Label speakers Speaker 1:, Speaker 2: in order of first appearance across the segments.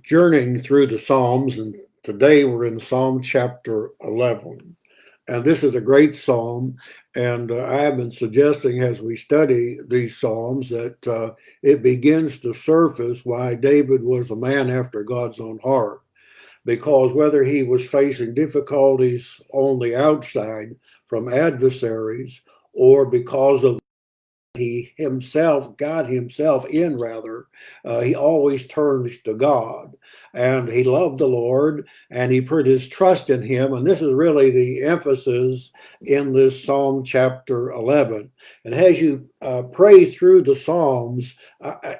Speaker 1: Journeying through the Psalms, and today we're in Psalm chapter 11. And this is a great psalm, and I have been suggesting as we study these psalms that it begins to surface why David was a man after God's own heart. Because whether he was facing difficulties on the outside from adversaries or because of he himself, God himself in rather, he always turns to God. And he loved the Lord and he put his trust in him. And this is really the emphasis in this Psalm chapter 11. And as you pray through the Psalms,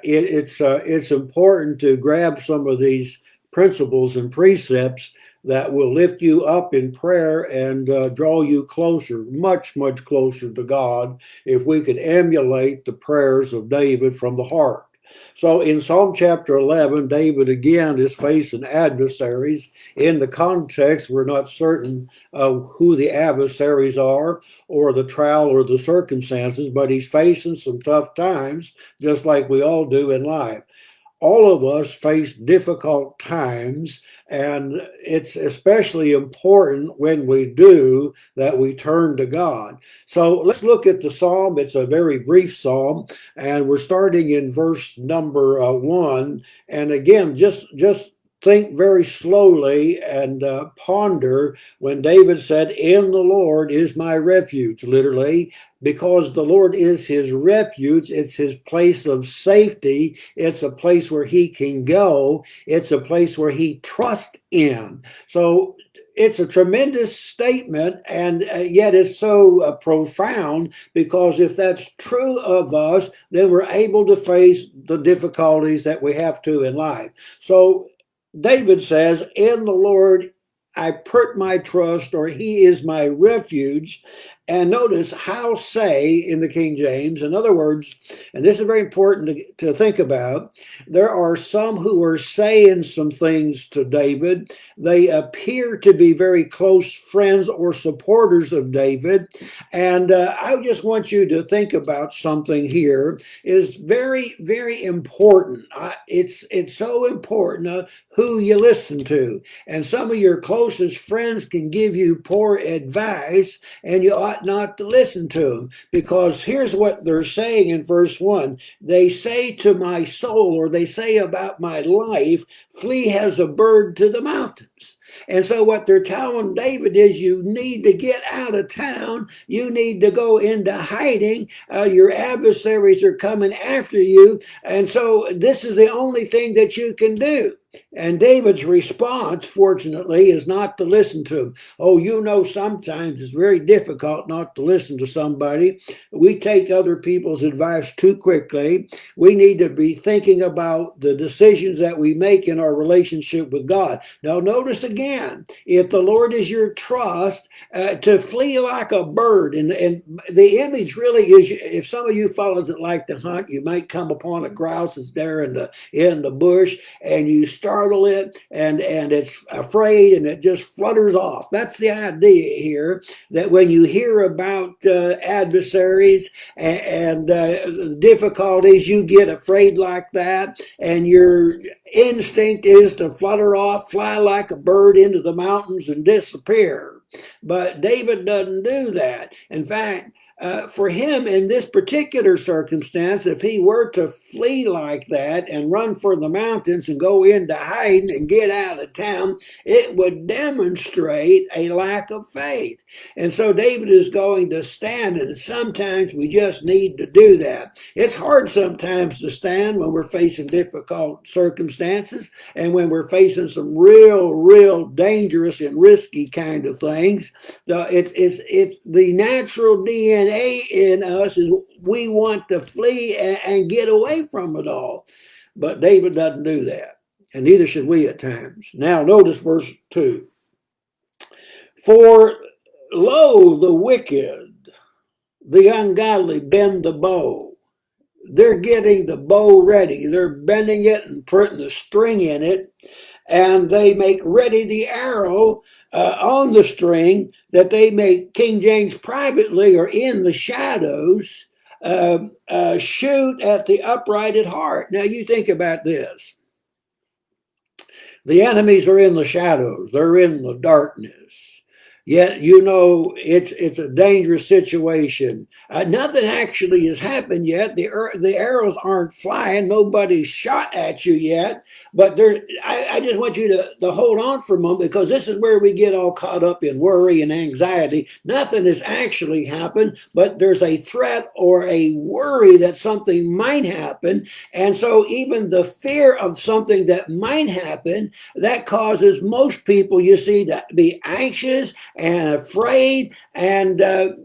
Speaker 1: it's important to grab some of these principles and precepts that will lift you up in prayer and draw you closer, much, much closer to God if we could emulate the prayers of David from the heart. So in Psalm chapter 11, David again is facing adversaries. In the context, we're not certain who the adversaries are or the trial or the circumstances, but he's facing some tough times, just like we all do in life. All of us face difficult times, and it's especially important when we do that we turn to God. So let's look at the psalm. It's a very brief psalm, and we're starting in verse number 1. And again, just think very slowly and ponder when David said, "In the Lord is my refuge," literally, because the Lord is his refuge. It's his place of safety. It's a place where he can go. It's a place where he trusts in. So it's a tremendous statement, and yet it's so profound, because if that's true of us, then we're able to face the difficulties that we have to in life. So David says, "In the Lord I put my trust," or "He is my refuge." And notice how say in the King James. In other words, and this is very important to think about, there are some who are saying some things to David. They appear to be very close friends or supporters of David. And I just want you to think about something here. Is very, very important. It's so important who you listen to. And some of your closest friends can give you poor advice, and you ought not to listen to them, because here's what they're saying in verse 1. They say to my soul, or they say about my life, "Flee as a bird to the mountains." And so what they're telling David is, you need to get out of town. You need to go into hiding. Your adversaries are coming after you. And so this is the only thing that you can do. And David's response, fortunately, is not to listen to him. Oh, sometimes it's very difficult not to listen to somebody. We take other people's advice too quickly. We need to be thinking about the decisions that we make in our relationship with God. Now, notice again, if the Lord is your trust, to flee like a bird. And the image really is, if some of you fellows that like to hunt, you might come upon a grouse that's there in the bush, and you startle it, and it's afraid, and it just flutters off. That's the idea here, that when you hear about adversaries and difficulties, you get afraid like that, and your instinct is to flutter off, fly like a bird into the mountains and disappear. But David doesn't do that. In fact, for him in this particular circumstance, if he were to flee like that and run for the mountains and go into hiding and get out of town, it would demonstrate a lack of faith. And so David is going to stand, and sometimes we just need to do that. It's hard sometimes to stand when we're facing difficult circumstances and when we're facing some real dangerous and risky kind of things. It's the natural DNA in us is we want to flee and get away from it all. But David doesn't do that, and neither should we at times. Now notice verse 2. For lo, the wicked, the ungodly bend the bow. They're getting the bow ready. They're bending it and putting the string in it, and they make ready the arrow on the string, that they may, King James, privately or in the shadows, shoot at the upright at heart. Now you think about this. The enemies are in the shadows. They're in the darkness. Yet, it's a dangerous situation. Nothing actually has happened yet. The arrows aren't flying. Nobody's shot at you yet. But I just want you to hold on for a moment, because this is where we get all caught up in worry and anxiety. Nothing has actually happened, but there's a threat or a worry that something might happen. And so even the fear of something that might happen, that causes most people, you see, to be anxious and afraid, and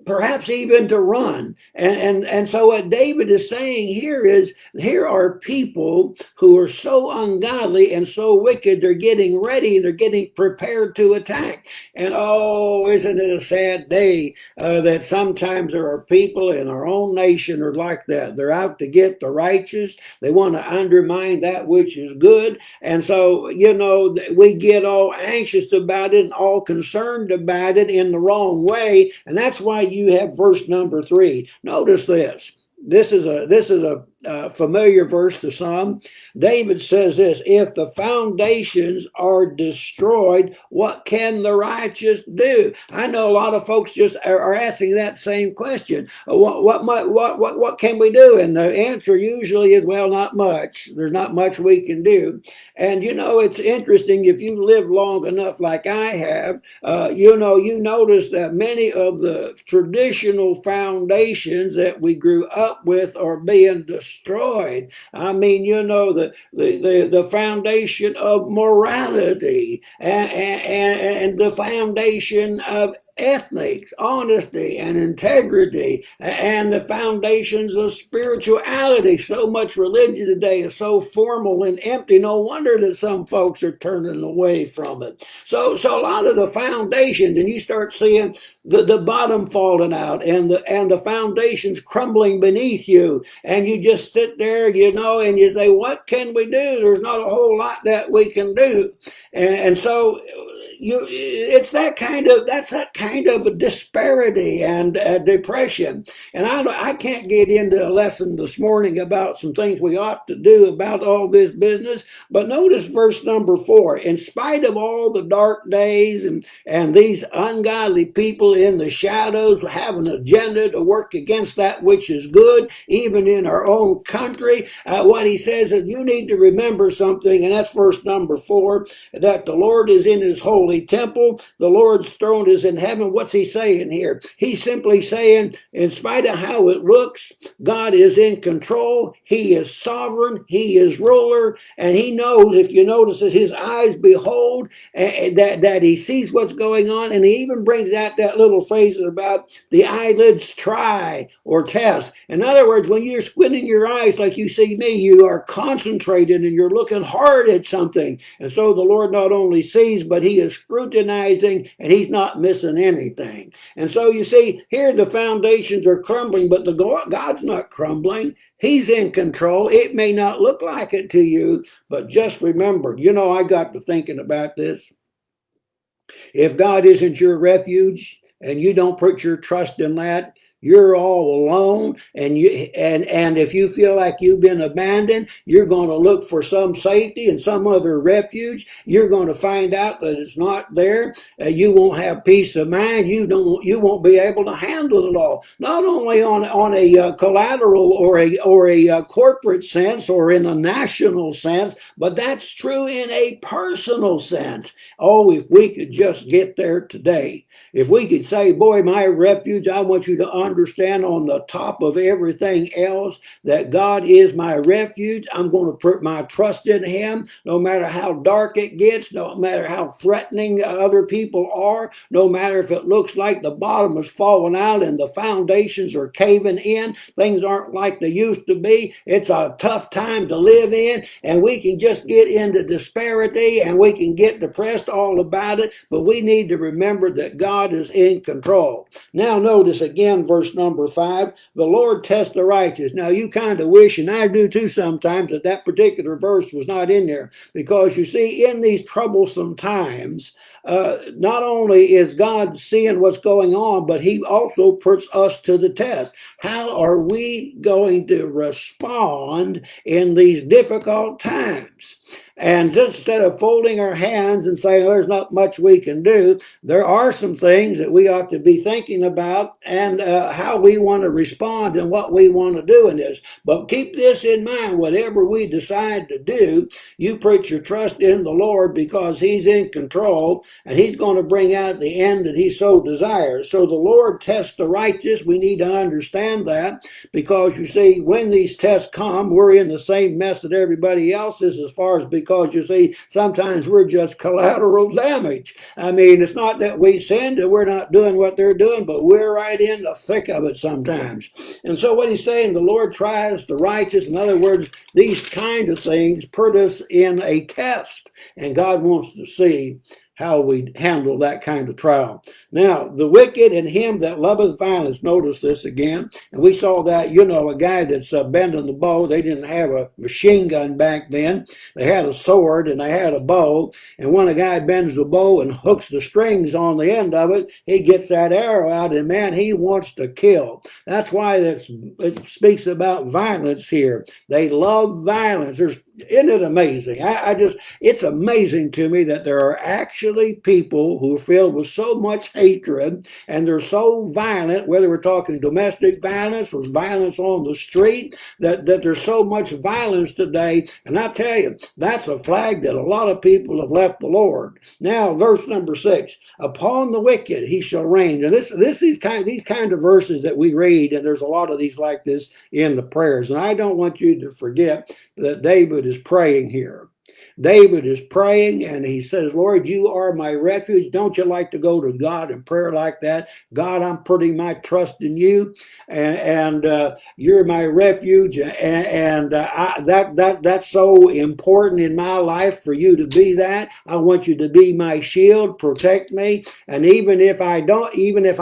Speaker 1: perhaps even to run. And so what David is saying here is, here are people who are so ungodly and so wicked, they're getting ready, they're getting prepared to attack. And oh, isn't it a sad day that sometimes there are people in our own nation are like that. They're out to get the righteous. They want to undermine that which is good. And so, we get all anxious about it and all concerned about it in the wrong way. And that's why you have verse number 3. Notice this. This is a familiar verse to some. David says this: if the foundations are destroyed, what can the righteous do? I know a lot of folks just are asking that same question. What can we do? And the answer usually is, well, not much. There's not much we can do. And it's interesting, if you live long enough like I have, you notice that many of the traditional foundations that we grew up with are being destroyed. I mean, the foundation of morality, and the foundation of ethics, honesty, and integrity, and the foundations of spirituality. So much religion today is so formal and empty. No wonder that some folks are turning away from it. So a lot of the foundations, and you start seeing the bottom falling out, and the foundations crumbling beneath you, and you just sit there, and you say, what can we do? There's not a whole lot that we can do. And so that's that kind of a disparity and depression. And I can't get into a lesson this morning about some things we ought to do about all this business, but notice verse number 4. In spite of all the dark days and these ungodly people in the shadows have an agenda to work against that which is good, even in our own country, what he says is, you need to remember something, and that's verse number 4, that the Lord is in his holy temple. The Lord's throne is in heaven. What's he saying here? He's simply saying, in spite of how it looks, God is in control. He is sovereign. He is ruler. And he knows, if you notice, that his eyes behold, that he sees what's going on. And he even brings out that little phrase about the eyelids try or test. In other words, when you're squinting your eyes like you see me, you are concentrated and you're looking hard at something. And so the Lord not only sees, but he is scrutinizing, and he's not missing anything. And so you see, here the foundations are crumbling, but God's not crumbling. He's in control. It may not look like it to you, but just remember, I got to thinking about this. If God isn't your refuge and you don't put your trust in that, you're all alone, and if you feel like you've been abandoned, you're going to look for some safety and some other refuge. You're going to find out that it's not there. You won't have peace of mind. You won't be able to handle it all. Not only on a collateral or a corporate sense or in a national sense, but that's true in a personal sense. Oh, if we could just get there today. If we could say, boy, my refuge, I want you to understand on the top of everything else that God is my refuge. I'm going to put my trust in him, no matter how dark it gets, no matter how threatening other people are, no matter if it looks like the bottom is falling out and the foundations are caving in, things aren't like they used to be. It's a tough time to live in, and we can just get into disparity and we can get depressed all about it, but we need to remember that God is in control. Now notice again verse number 5, the Lord tests the righteous. Now you kind of wish, and I do too sometimes, that particular verse was not in there, because you see, in these troublesome times, not only is God seeing what's going on, but he also puts us to the test. How are we going to respond in these difficult times? And just instead of folding our hands and saying, there's not much we can do, there are some things that we ought to be thinking about and how we want to respond and what we want to do in this. But keep this in mind, whatever we decide to do, you put your trust in the Lord because He's in control and He's going to bring out the end that He so desires. So the Lord tests the righteous. We need to understand that because you see, when these tests come, we're in the same mess that everybody else is as far as because you see, sometimes we're just collateral damage. I mean, it's not that we sinned and we're not doing what they're doing, but we're right in the thick of it sometimes. And so what he's saying, the Lord tries the righteous. In other words, these kind of things put us in a test, and God wants to see how we handle that kind of trial. Now, the wicked and him that loveth violence, notice this again, and we saw that, a guy that's bending the bow. They didn't have a machine gun back then. They had a sword and they had a bow, and when a guy bends the bow and hooks the strings on the end of it, he gets that arrow out, and man, he wants to kill. That's why it speaks about violence here. They love violence. Isn't it amazing? It's amazing to me that there are actually people who are filled with so much hatred and they're so violent, whether we're talking domestic violence or violence on the street, that there's so much violence today. And I tell you, that's a flag that a lot of people have left the Lord. Now, verse number 6, upon the wicked he shall reign. And these kind of verses that we read, and there's a lot of these like this in the prayers. And I don't want you to forget that David is praying here. David is praying and he says, Lord, you are my refuge. Don't you like to go to God in prayer like that? God, I'm putting my trust in you and you're my refuge. And that's so important in my life for you to be that. I want you to be my shield, protect me. And even if I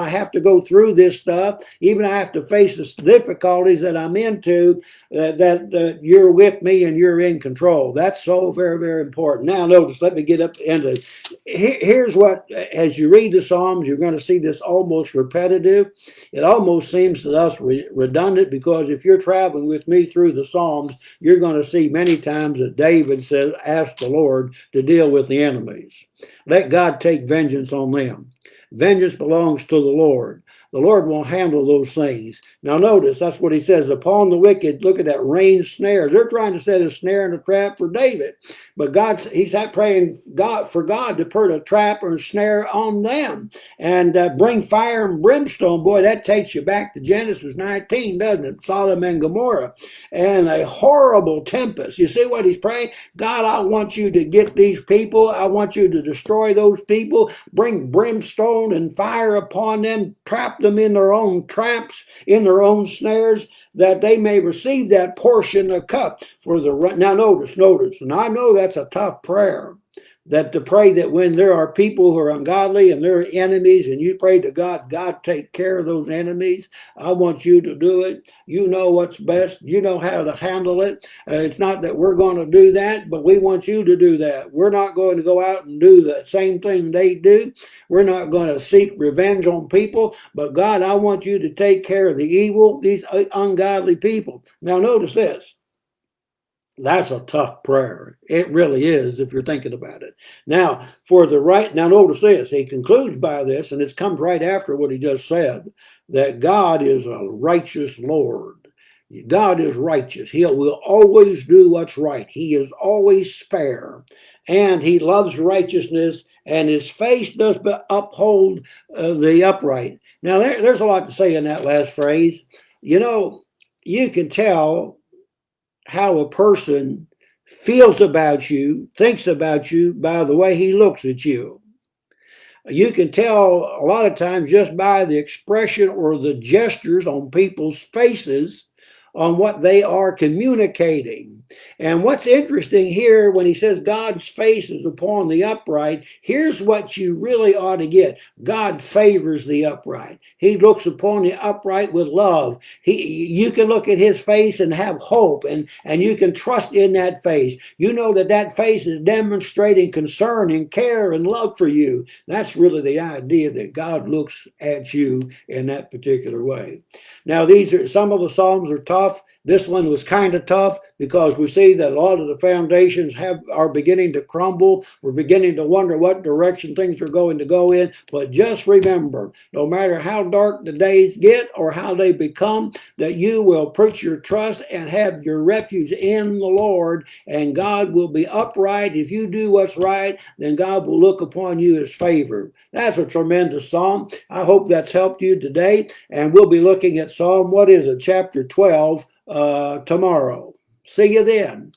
Speaker 1: have to go through this stuff, even I have to face the difficulties that I'm into, that you're with me and you're in control. That's so very, very important. Now notice, let me get up to the end of it. Here's what, as you read the Psalms, you're going to see this almost repetitive. It almost seems to us redundant, because if you're traveling with me through the Psalms, you're going to see many times that David says, ask the Lord to deal with the enemies. Let God take vengeance on them. Vengeance belongs to the Lord. The Lord will handle those things. Now notice, that's what he says, upon the wicked, look at that, rain snares. They're trying to set a snare and a trap for David. But he's praying for God to put a trap or a snare on them and bring fire and brimstone. Boy, that takes you back to Genesis 19, doesn't it? Sodom and Gomorrah. And a horrible tempest. You see what he's praying? God, I want you to get these people. I want you to destroy those people. Bring brimstone and fire upon them. Trap them in their own traps, in their own snares, that they may receive that portion of cup for the. Now notice, and I know that's a tough prayer, that to pray that when there are people who are ungodly and they're enemies, and you pray to God, God take care of those enemies. I want you to do it. You know what's best. You know how to handle it. It's not that we're going to do that, but we want you to do that. We're not going to go out and do the same thing they do. We're not going to seek revenge on people, but God, I want you to take care of the evil, these ungodly people. Now notice this. That's a tough prayer. It really is, if you're thinking about it. Now, now notice this. He concludes by this, and it comes right after what he just said, that God is a righteous Lord. God is righteous. He will always do what's right. He is always fair, and he loves righteousness, and his face does uphold the upright. Now, there's a lot to say in that last phrase. You can tell how a person feels about you, thinks about you, by the way he looks at you. You can tell a lot of times just by the expression or the gestures on people's faces on what they are communicating. And what's interesting here, when he says God's face is upon the upright, here's what you really ought to get. God favors the upright. He looks upon the upright with love. You can look at his face and have hope, and you can trust in that face. You know that face is demonstrating concern and care and love for you. That's really the idea, that God looks at you in that particular way. Now, some of the Psalms are taught tough. This one was kind of tough because we see that a lot of the foundations are beginning to crumble. We're beginning to wonder what direction things are going to go in. But just remember, no matter how dark the days get or how they become, that you will put your trust and have your refuge in the Lord, and God will be upright. If you do what's right, then God will look upon you as favored. That's a tremendous psalm. I hope that's helped you today, and we'll be looking at Psalm, what is it, chapter 12 tomorrow. See you then.